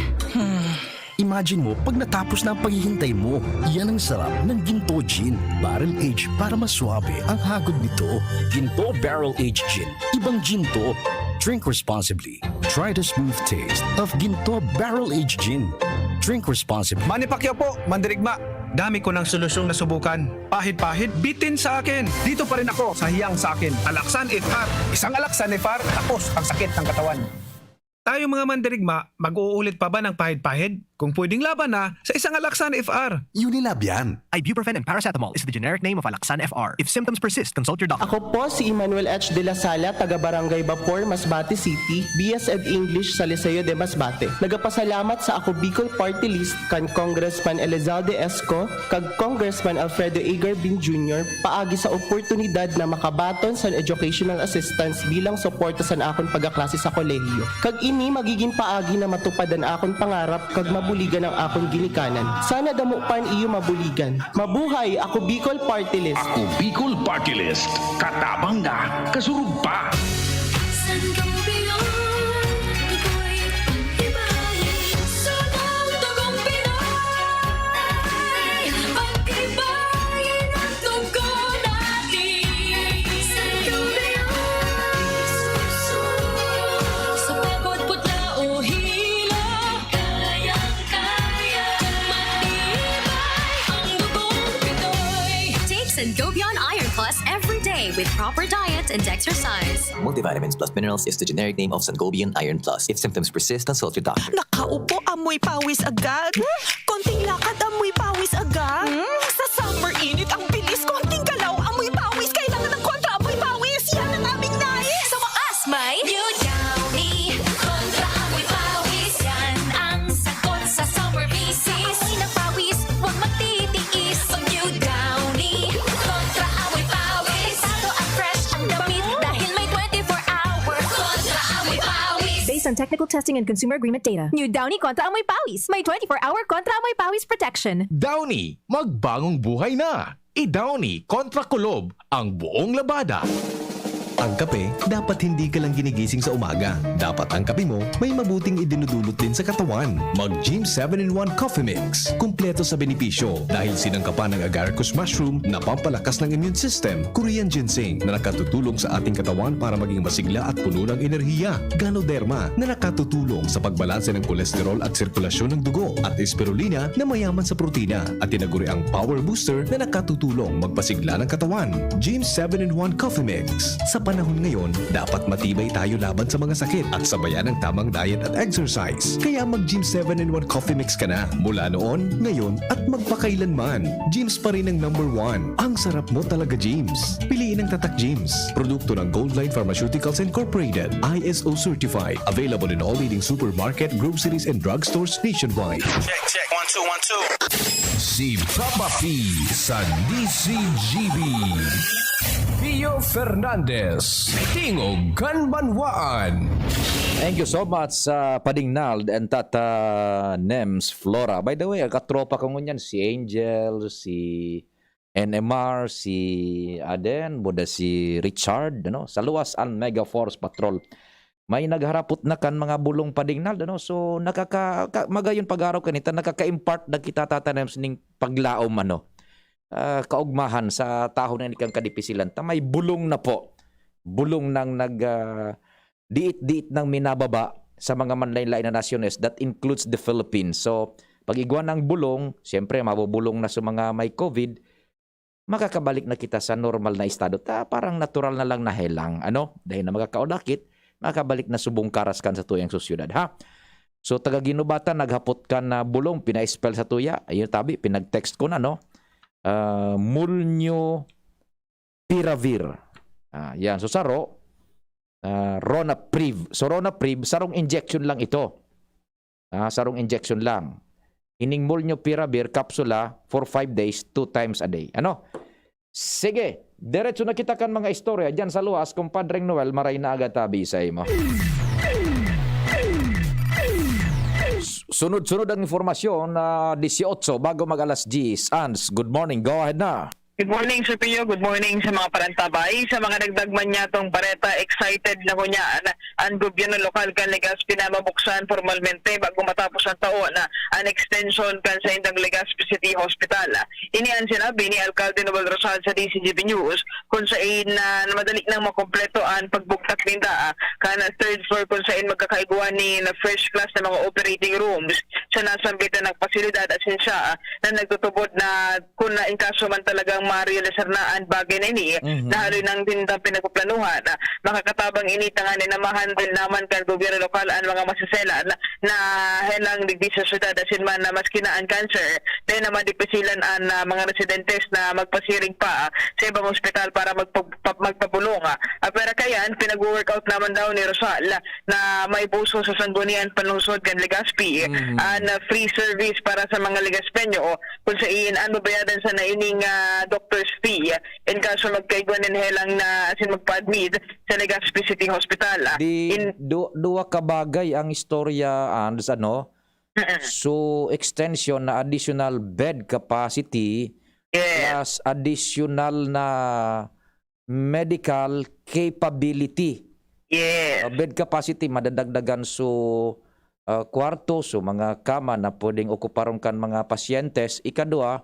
Imagine mo, pag natapos na ang paghihintay mo, yan ang sarap ng Ginto Gin. Barrel Aged para mas swabe ang hagod nito. Ginto Barrel Aged Gin. Ibang Ginto. Drink responsibly. Try the smooth taste of Ginto Barrel Aged Gin. Drink responsibly. Manny Pacquiao po, Mandirigma. Dami ko ng solusyong nasubukan. Pahit-pahit, bitin sa akin. Dito pa rin ako sa hiyang sa akin. Alaksan FR. Isang Alaksan FR, tapos ang sakit ng katawan. Tayo mga mandirigma, mag-uulit pa ba ng pahid-pahid? Kung pwedeng laban na sa isang Alaksan FR. Unilab yan. Ibuprofen and paracetamol is the generic name of Alaksan FR. If symptoms persist, consult your doctor. Ako po si Emmanuel H. de la Sala, taga Barangay Bapor, Masbate City, BS Ed English sa Liceo de Masbate. Nagapasalamat sa ako Bicol Party List kan Congressman Elizalde Esco, kag Congressman Alfredo Egar Bin Jr. paagi sa oportunidad na makabaton sa educational assistance bilang suporta sa akon pagaklase sa kolehiyo. Kag ini magiging paagi na matupad ang akon pangarap kag mabuligan ang akon ginikanan. Sana damo pan iyo mabuligan. Mabuhay ako Bicol Party List. Ako Bicol Party List. Katabang na, kasurug pa. Sangobion Iron Plus every day with proper diet and exercise. Multivitamins plus minerals is the generic name of Sangobion Iron Plus. If symptoms persist, consult your doctor. Nakaupo, amoy pawis agad. Konting lakad, amoy pawis agad. Sa summer init, ang bilis. Konting galaw, amoy pawis. Kailangan ng kontra, amoy pawis. Yan ang aming nais. Sa wakas, may New Downy kontra amoy pawis. Yan ang sagot sa summer bisis. Amoy ng pawis, huwag matitiis. Pag New Downy kontra amoy pawis. Tato at fresh ang damit dahil may 24-hour kontra amoy pawis. Based on technical testing and consumer agreement data, New Downy Kontra Amoy Pawis. May 24-hour Kontra Amoy Pawis protection. Downy, magbagong buhay na. I-Downy kontra kulob ang buong labada. Ang kape, dapat hindi ka lang ginigising sa umaga. Dapat ang kape mo may mabuting idinudulot din sa katawan. Mag-Gym 7-in-1 Coffee Mix. Kumpleto sa benepisyo dahil sinangkapan ng agaricus mushroom na pampalakas ng immune system, Korean ginseng na nakatutulong sa ating katawan para maging masigla at puno ng enerhiya, Ganoderma na nakatutulong sa pagbalanse ng kolesterol at sirkulasyon ng dugo, at Spirulina na mayaman sa protina, at tinaguri ang Power Booster na nakatutulong magpasigla ng katawan. Gym 7-in-1 Coffee Mix. Sa panahon ngayon, dapat matibay tayo laban sa mga sakit at sabayan ng tamang diet at exercise. Kaya mag-Gym 7-in-1 Coffee Mix ka na. Mula noon, ngayon, at magpakailanman. Gyms pa rin ang #1. Ang sarap mo talaga, Gyms. Piliin ang Tatak Gyms. Produkto ng Goldline Pharmaceuticals Incorporated. ISO certified. Available in all leading supermarket, groceries, and drugstores nationwide. Check. 1, 2, 1, 2. Si Papa P sa DCGB. Pio Fernandez, Tingog Kanbanwaan. Thank you so much sa Padingnal and Tata Nems Flora. By the way, katropa ko ngunyan si Angel, si NMR, si Aden, boda si Richard, ano, sa luwas ang Mega Force Patrol. May nagharapot na kan mga bulong Padingnal, ano, so magayon pag-araw kanita nakaka-impart na kita Tata Nems ning paglaom, ano. kaugmahan sa taho na inikang kadipisilan. May bulong na po. Bulong ng diit-diit ng minababa sa mga manlain-lain na nasyones. That includes the Philippines. So, pag igwa ng bulong, siyempre mabubulong na sa mga may COVID, makakabalik na kita sa normal na estado. Parang natural na lang na helang. Dahil na magkakaudakit, makakabalik na subong karaskan sa tuyang susyudad. Ha? So, taga-Ginubata, naghapot ka na bulong, pina-spell sa tuya. Ayun tabi, pinag-text ko na, Molnupiravir. Yan. So, saro, Ronapriv. So, Ronapriv, sarong injection lang ito. Sarong injection lang. Ining Molnupiravir, kapsula, for 5 days, 2 times a day. Sige, diretso na kita kan mga istorya. Diyan sa luwas, kumpadreng Noel, maray na agad tabi sa imo. Sunod-sunod ang informasyon na 18 bago mag-alas 10. Ans, good morning. Go ahead na. Good morning, Sir Pio. Good morning sa mga parantabay. Sa mga nagdagman niya itong bareta, excited na ko niya ang gobyerno lokal kan Legazpi na mabuksan formalmente bago matapos ang taon na an extension kan sa Indang Legazpi City Hospital. Inian sinabi ni Alcalde Noel Rosal sa DCGB News kung saan na madali nang makompleto ang pagbuktak ninda kan third floor kung saan magkakaiguan ni na first class na mga operating rooms sa nasambitan ng pasilidad at sinsya na nagtutubod na kung na in kaso man talagang ma-realisar na ang bagay na ini na haloy ng tindang pinagpaplanuhan makakatabang initangan na mahandle naman kan gobyerno lokal ang mga masasela na helang digdi sa syudad asin man na maski na ang cancer dahil na madipisilan ang mga residentes na magpasiring pa sa ibang ospital para magpapulong. Pero kayan, pinag-workout naman daw ni Rosal na may buso sa Sanggunian Panlungsod kan Legazpi ang free service para sa mga Legazpenyo kung saan ano bayadan sa naining doctor's fee in kaso magkaiguan ng helang na asin magpa-admit sa Legazpi City Hospital. Duwa ka bagay ang istorya so extension na additional bed capacity plus additional na medical capability. Bed capacity madadagdagan kwarto so mga kama na pwedeng okuparon kan mga pasyentes. Ikadua,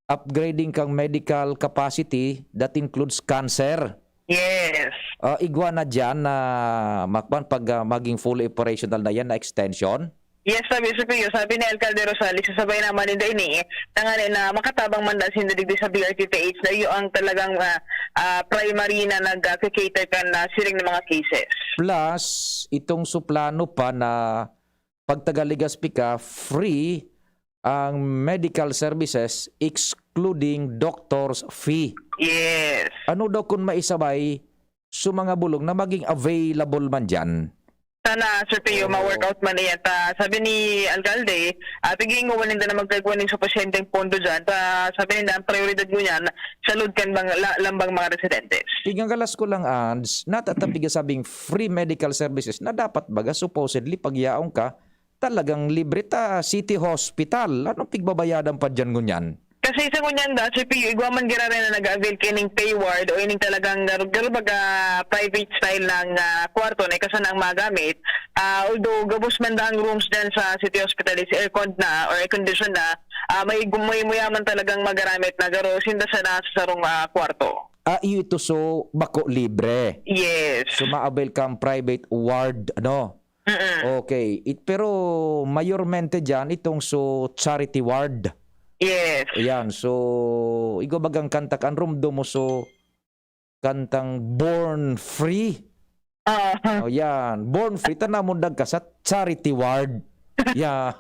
upgrading kang medical capacity that includes cancer. Yes. Igwa na dyan na pag maging fully operational na yan na extension. Yes, sabi ni Alcalde Rosales, sasabay naman ini tanganin na makatabang mandan sindadigdi sa BRTTH na iyo ang talagang primary na nag-cater ka na siring ng mga cases. Plus, itong suplano pa na pag taga-Legazpi ka, free ang medical services excluding doctor's fee. Yes. Ano daw kung maisabay sa mga bulong na maging available man dyan? Sana, Sir Pio, ma-workout man yan. Sabi ni Alcalde, tiging mo walinda na magkagwaning sa pasyenteng pondo dyan. Sabi nila, ang prioridad mo yan, salud kan lambang mga residentes. Tingagalas ko lang, Ans, natatapiga sabing free medical services na dapat baga supposedly pagyaong ka, talagang libre ta City Hospital. Anong pigbabayadan pa dyan ngunyan? Kasi sa kunyan da, Sir Pio, igwaman gira rin na nag-avail kining pay ward o ining talagang baga private style ng kwarto na ikasan ang magamit. Although gabos man da ang rooms dyan sa City Hospital is aircon na or air-condition na, may muyaman talagang magaramit na garo sinda sa sarong kwarto. Ito so bako libre. Yes. So ma-avail kang private ward, Okay. Pero mayormente dyan itong charity ward. Yes. Ayan, so igo bagang kanta kan room do mo kantang Born Free. Yan, Born Free tanamon dag ka sa charity ward. Yeah.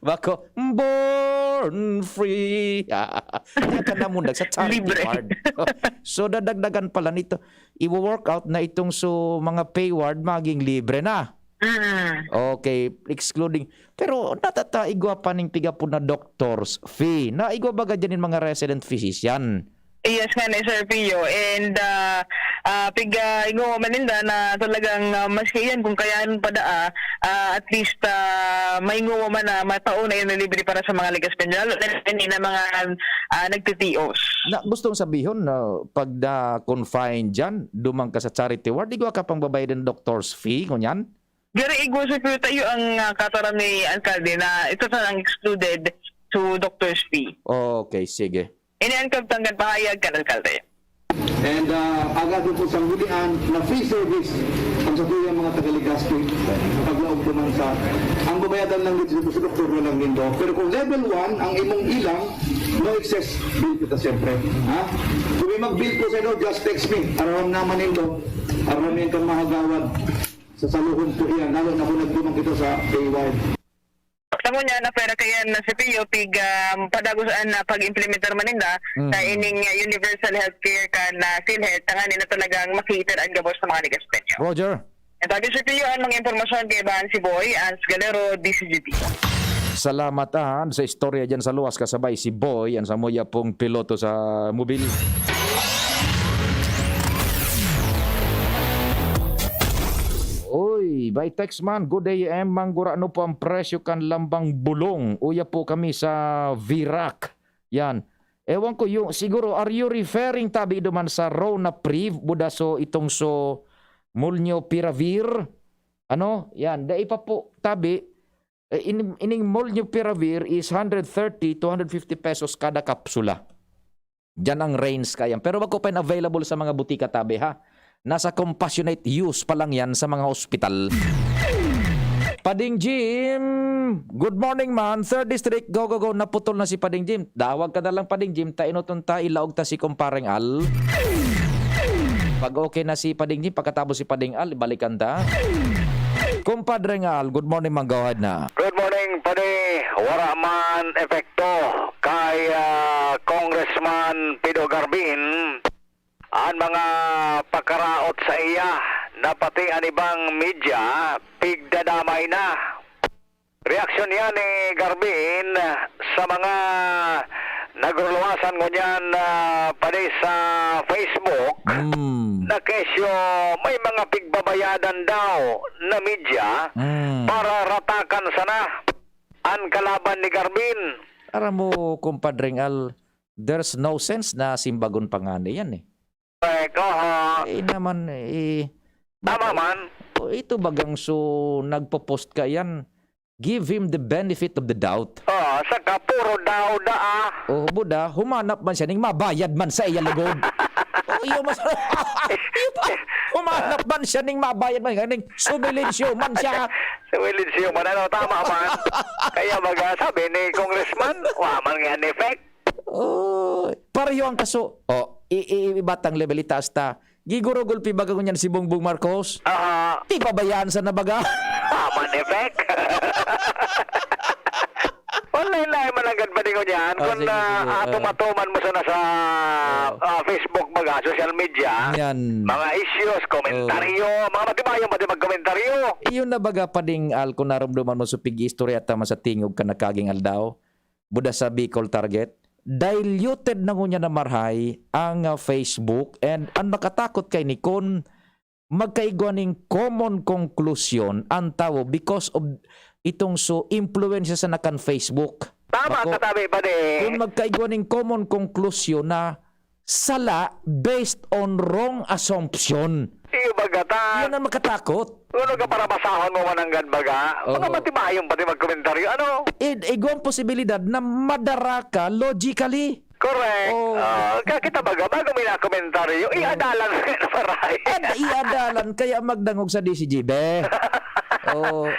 Bako Born Free. Kanamon dag sa charity ward. So dadagdagan pala nito. I-workout na itong mga pay ward maging libre na. Okay, excluding. Pero natataigwa pa ning piga po na doctor's fee. Naigwa baga dyan yung mga resident physician? Yes nga ni Sir Pio. And piga ingo maninda na talagang maski yan kung kayaan pa at least maingo man na mataon na yun na libre para sa mga Legazpenyo. Lalo na mga nagtitios. Na gustong sabihin na pag na-confine dyan, dumang ka sa charity ward, igwa ka pang babayad ng doctor's fee, kunyan? Gary igwasip po tayo ang kataram ni Alcalde na ito ang excluded to doctor's fee. Okay, sige. Iniangkab tanggan pahayag kan Alcalde. And agad po sa hulian na free service ang sa tuyang mga taga-Legazpi paglaog po man sa ang babayadan lang dito sa doktor walang nindo. Pero kung level 1 ang imong ilang, no excess bill kita siyempre. Ha? Kung may mag-bill po sa inyo, just text me. Aram naman nindo. Aram nindo mahagawad sa saluhon po iyan. Lalo na kung nagdumang kita sa paywide. Tamo niya na pera kaya na si Pio pig padagusaan na pag-implementar maninda sa ining universal healthcare ka na PhilHealth tanganin na talagang makita ang gabos sa mga Legaspenyo. Roger. At sabi si Pio ang mga impormasyon kay Bahan si Boy, Ans Galero, DCGP. Salamat sa istorya dyan sa luwas kasabay si Boy ang samuya pong piloto sa mobil. Oy, by text man, good day manggura ano po ang presyo kan lambang bulong. Uya po kami sa Virac. Yan. Ewan ko yung, siguro, are you referring tabi duman sa Rona Priv, budaso itong so Molnupiravir? Ano? Yan, dai pa po tabi. Ining Molnupiravir is 130 to 150 pesos kada kapsula. Diyan ang range kayan. Pero wag ko pa available sa mga butika tabi ha. Nasa compassionate use pa lang yan sa mga ospital. Pading Jim, good morning man. 3rd District, go. Naputol na si Pading Jim. Dawag ka na lang Pading Jim. Tainutun ta, ilaog ta si Kumpareng Al. Pag okay na si Pading Jim, pagkatapos si Pading Al, balikan ta. Kumpadreng Al, good morning man. Go ahead na. Good morning, Padi. Wala man epekto kay Congressman Pido Garbin ang mga pagkaraot sa iya na pati ang ibang media pigdadamay na. Reaksyon niya ni Garbin sa mga nagruluwasan ko niyan pati sa Facebook na kesyo may mga pigbabayadan daw na media para ratakan sana ang kalaban ni Garbin. Aram mo, Kumpadreng Al, there's no sense na simbagon pangani yan eh. Naman tama man. Ito bagang so nagpo-post ka yan. Give him the benefit of the doubt. Saka puro daw Buda, humanap man siya ning mabayad man sa iya lugod. Humanap man siya ning mabayad man ning sumilensyo man siya. Sumilensyo man tama man. Kaya sabi ni Congressman, wa man nga effect. Pareho ang kaso. Ibatang level itaas ta. Gigurugol pi baga kunyan si Bongbong Marcos. Di pabayaan sa nabaga. Taman effect. Online lang managad pa din ko dyan. Kung tumatuman mo sana sa Facebook baga, social media. Yan. Mga issues, komentaryo. Mga matibayong pati magkomentaryo. Iyon na baga pa ding Al kung naramdaman mo sa pig-istorya at tama sa tingog ka nakaging aldaw. Buda sa Bicol Target. Diluted na ngunya na marhay ang Facebook and ang nakatakot kay ni kon magkaigwaning common conclusion ang tao because of itong so influensya sa nakan Facebook. Tama katabi pa din. Kung magkaigwaning common conclusion na sala based on wrong assumption. Iyo bagata. Yan ang makatakot. Ano ka para basahon mo mananggad baga? Mga matibayong pati magkomentaryo. Ano? Igwang posibilidad na madara ka logically. Correct. Kita baga, bago may na-komentaryo, iadalan na maray. Iadalan, kaya magdangog sa DCGB. No.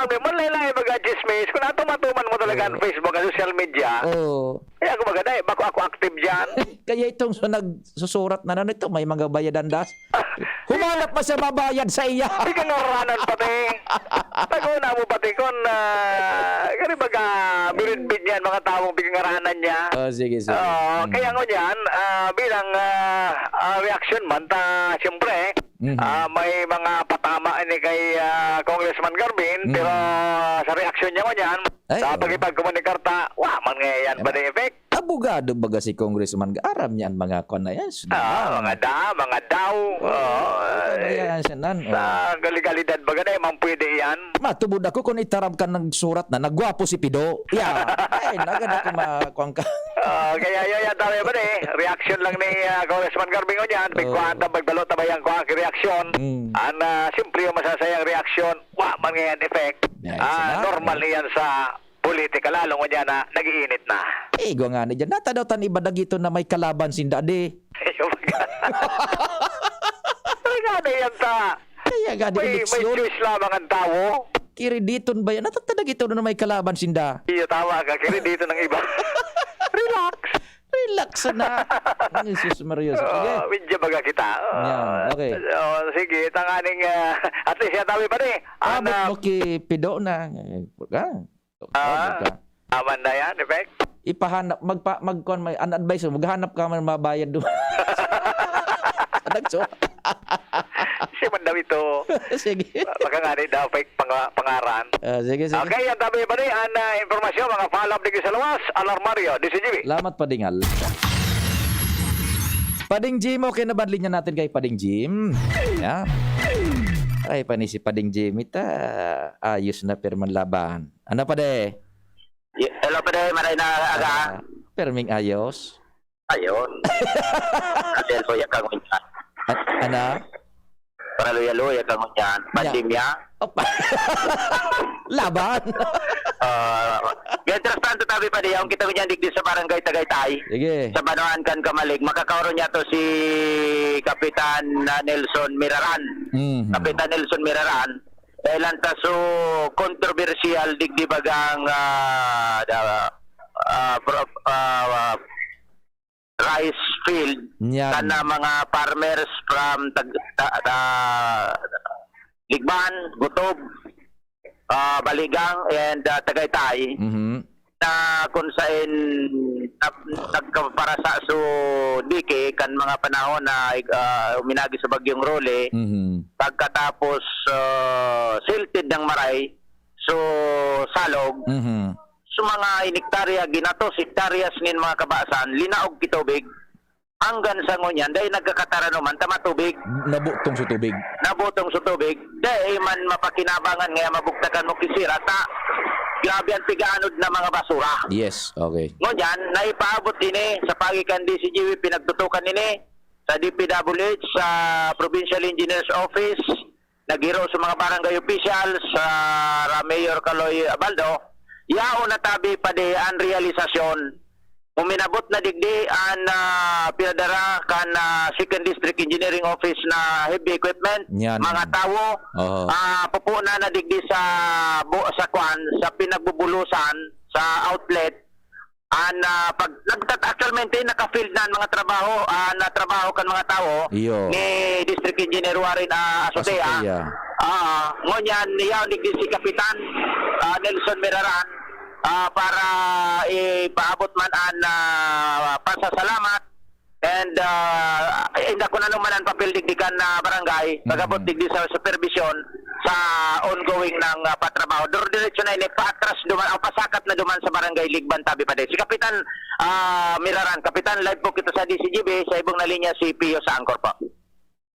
Manlaylay baga chismis. Kung natumatuman mo talaga ang Facebook at social media. Kaya ako baga, bako ako active dyan. Kaya itong nagsusurat na ito, may mga bayadan das. Humanap pa siya mabayad sa iya. Hindi ka ngaranan pati. Pag-una mo pati kung kaya baga, birid-bid niyan mga taong bigangaranan niya. Sige. Kaya nga yan, bilang reaction man, siyempre, may mga patama ni kay Congressman Garbin, pero sa reaksyon niya mo yan, sa pagkipagkomunikarta, man ngayon ba na effect? Abogado baga si Congressman, aram niyan mga kon na yan. Mga daw. yan siya nan. Sa galigalidad ba ganay, mang pwede yan? Matubod ako kung itarab ka nagsurat na nagwapo si Pido. Yeah. Ay, nagana ko makuang ka. Kaya yan tayo ba reaction lang ni Congressman Garbingo niyan. Bigkuhan ta, magdalo tabayang ko ang reaksyon. Simple yung masasayang reaksyon. Man ngayon effect. Normal yan sa politika, lalong niya na nag-iinit na. Gwa nga ni dyan. Nata daw tan iba dagito na may kalaban sinda di. Kaya yan ta. Kaya nga di May choice lamang ang tao. Kiriditon ba yan? Natatada gito na may kalaban sinda. Iyo, tawa ka. Kiridito ng iba. Relax. Relax na. Jesus Maria. Sige. Medyo baga kita. Okay. Sige, tanganing at least yan tabi pa rin. Abot mo ki Pido na. Aman na yan, effect. Ipahanap, magkuhan, may an-advise mo, maghanap ka man mabayad doon. Nagso. Si man daw ito. Sige. Baka nga rin daw fake pangaran. Sige. Okay, yan tabi pa rin. Ang informasyon, mga follow-up dito sa luwas. Alarmario, DCGB. Salamat, Padingal. Pading Jim, okay na badlin niya natin kay Pading Jim. Yeah. Ay, pa ni si Pading Jim. Ita, ayos na perman laban. Ano pa de? Hello pa rin, maray na aga. Perming ayos. Ayun. Kasi luya kang unyan. Ana? Para luya kang unyan. Pandemya. Laban. Mientras tanto tabi pa di, ang kita ko niyan digdi sa barangay Tagaytay. Sige. Sa Banuan kan Kamalig, makakaroon niya to si Kapitan Nelson Miraran. Kapitan Nelson Miraran. Dahil anta so controversial digdi bagang rice field kana mga farmers from Ligban, Gutob, Baligang and Tagaytay na kung saan nagkaparasa so dike kan mga panahon na uminagi sa bagyong Role pagkatapos silted ng maray so salog so mga inektarya ginatos hektaryas nin mga kabasan linaog kitubig hanggang sa ngunyan dahil nagkakataranuman tama tubig nabutong sa tubig dahil man mapakinabangan ngayon mabuktakan mo kisira ta grabe ang tigaanod na mga basura. Yes, okay. Ngunyan, naipaabot din sa pagikan DCGB, pinagtutukan din sa DPWH, sa Provincial Engineers Office, nagiro sa mga barangay officials, sa Mayor Caloy Abaldo, yao na tabi pa di ang realisasyon. Uminabot na digdi ang pinadara kan Second District Engineering Office na heavy equipment, mga tawo, pupuna na digdi sa pinagbubulusan sa outlet. Pag actualmente naka-field na ang mga trabaho na trabaho kan mga tawo ni District Engineer Warren Asotea. Ngunyan niya digdi si Kapitan Nelson Miraran para ipaabot man ang pasasalamat and hindi ko na naman ang papel digdikan na barangay pagabot digdi sa supervision sa ongoing ng patrabaho. Diretso na pa-atras duman o pasakat na duman sa barangay Ligban tabi pa din. Si Kapitan Miraran, Kapitan live po kita sa DCGB sa ibong na linya si Pio sa Angkor po.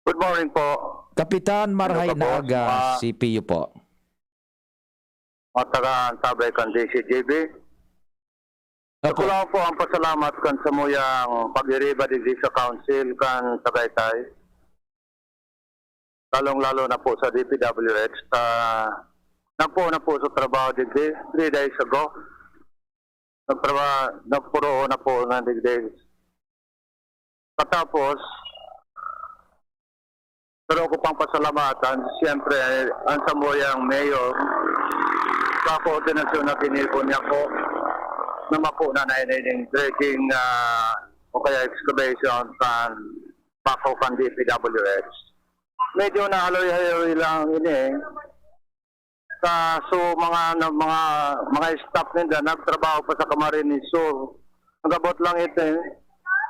Good morning po. Kapitan Marhay Naaga, si Pio po. Matagaan sabay kan DCGB. Ako lang po ang pasalamat kan sa muyang pag-iriba di sa council kan Tagaytay. Lalong-lalo na po sa DPWH. Nagpo na po sa trabaho di 3 days ago. Nagpuro na po ng days. Patapos, pero ko pang pasalamatan, siyempre, ang samuyang mayor, sa koordinasyon na tinipon niya po, na mapuna na yung dredging o kaya excavation kan Bako kan DPWH. Medyo nahaloy-haloy lang ini. So mga staff nila nagtrabaho pa sa Camarines Sur. Nagabot lang ito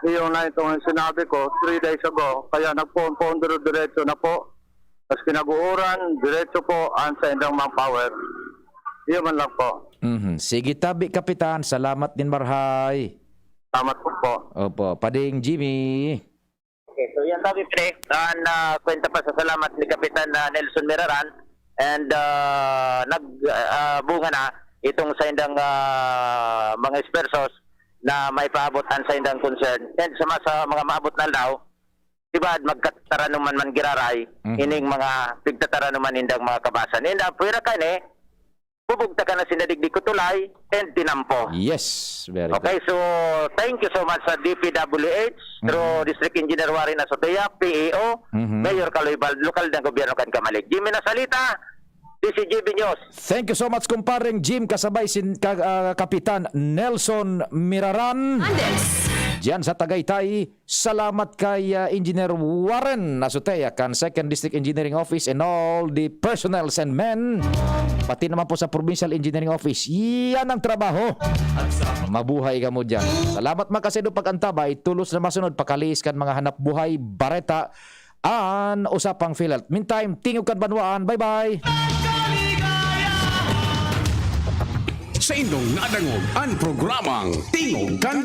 yung na itong sinabi ko 3 days ago. Kaya nagpo-pondo diretso na po. Tapos pinag-uuran, diretso po ang sa indang manpower. Iyon man lang po. Sige tabi, Kapitan. Salamat din, Marhay. Salamat po po. Opo. Pading Jimmy. Okay, so yan sabi pre, kwenta pa sa salamat ni Kapitan Nelson Miraran and nagbunga na itong sa indang mga espersos na may paabotan sa indang concern. And sa mga maabot na daw, diba magkataranuman man giraray, ining mga pigtataranuman indang mga kabasan. And pwera ka ni, bubugta ka na sinadigdig ko tulay and tinampo. Yes, very good. Okay, so thank you so much sa DPWH, through District Engineer Warren Asotea, PEO, Mayor Kaloybal, lokal ng gobyerno kan Kamalig. Jimmy Nasalita, DCGB News. Thank you so much, kumpareng Jim, kasabay Kapitan Nelson Miraran. Diyan sa Tagaytay, salamat kay Engineer Warren Asotea kan 2nd District Engineering Office and all the personnels and men. Pati naman po sa Provincial Engineering Office. Yan ang trabaho. Mabuhay ka mo dyan. Salamat makasido pag-antabay. Tulos na masunod, pakalis kan mga hanap buhay, bareta, an usapang Philhealth. Meantime, tingog kan banwaan. Bye-bye. Sa inyong nadangog ang programang Tingog kan